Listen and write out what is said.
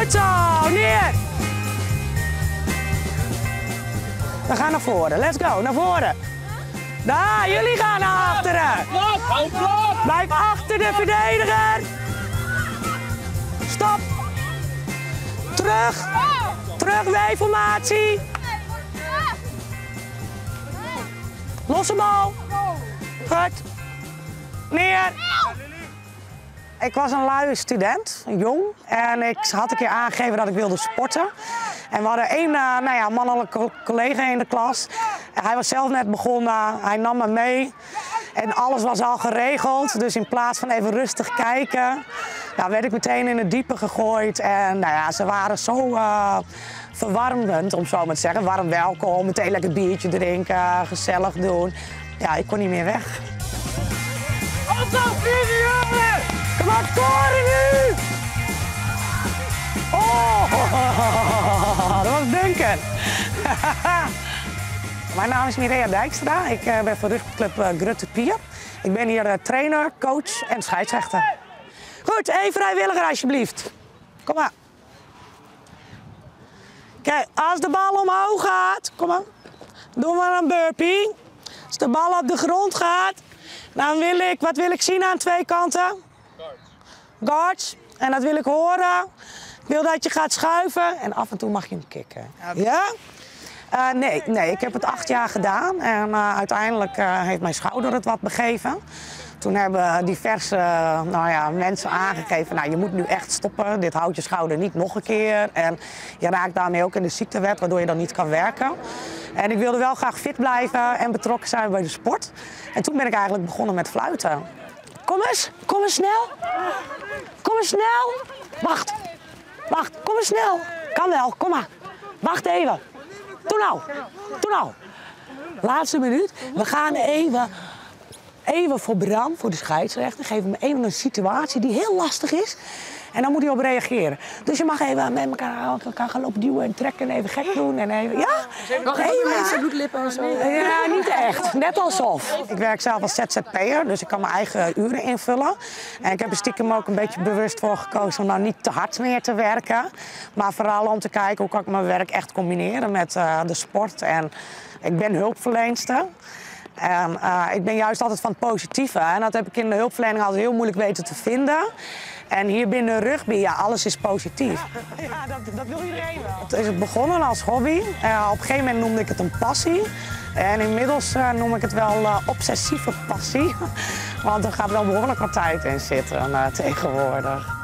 Goed zo, neer. We gaan naar voren. Let's go, naar voren. Daar, jullie gaan naar achteren. Blijf achter de verdediger. Stop. Terug. Terug, W-formatie. Losse bal. Goed. Neer. Ik was een luie student, jong. En ik had een keer aangegeven dat ik wilde sporten. En we hadden één mannelijke collega in de klas. En hij was zelf net begonnen, hij nam me mee. En alles was al geregeld. Dus in plaats van even rustig kijken, werd ik meteen in het diepe gegooid. En ze waren zo verwarmend, om zo maar te zeggen. Warm welkom, meteen lekker biertje drinken, gezellig doen. Ja, ik kon niet meer weg. Kom maar, scoren nu! Oh, dat was Duncan. Mijn naam is Mireia Dijkstra. Ik ben van rugbyclub Grutte Pier. Ik ben hier trainer, coach en scheidsrechter. Goed, één vrijwilliger alsjeblieft. Kom maar. Kijk, als de bal omhoog gaat, kom maar. Doe maar een burpee. Als de bal op de grond gaat, dan wat wil ik zien aan twee kanten? Guards. En dat wil ik horen. Ik wil dat je gaat schuiven en af en toe mag je hem kicken. Ja? Nee, ik heb het 8 jaar gedaan en uiteindelijk heeft mijn schouder het wat begeven. Toen hebben diverse mensen aangegeven, je moet nu echt stoppen. Dit houdt je schouder niet nog een keer. En je raakt daarmee ook in de ziektewet, waardoor je dan niet kan werken. En ik wilde wel graag fit blijven en betrokken zijn bij de sport. En toen ben ik eigenlijk begonnen met fluiten. Kom eens snel. Kom eens snel. Wacht, kom eens snel. Kan wel, kom maar. Wacht even. Doe nou. Laatste minuut. We gaan even voor Bram, voor de scheidsrechter, geven hem even een situatie die heel lastig is. En dan moet hij op reageren. Dus je mag even met elkaar gaan lopen duwen en trekken en even gek doen. En even, ja? Nog even bloedlippen en zo? Ja, niet echt. Net alsof. Ik werk zelf als ZZP'er, dus ik kan mijn eigen uren invullen. En ik heb er stiekem ook een beetje bewust voor gekozen om nou niet te hard meer te werken. Maar vooral om te kijken hoe kan ik mijn werk echt combineren met de sport. En ik ben hulpverlenster. En ik ben juist altijd van het positieve. En dat heb ik in de hulpverlening altijd heel moeilijk weten te vinden. En hier binnen rugby, alles is positief. Ja, dat wil iedereen wel. Het is begonnen als hobby. Op een gegeven moment noemde ik het een passie. En inmiddels noem ik het wel obsessieve passie. Want er gaat wel behoorlijk wat tijd in zitten tegenwoordig.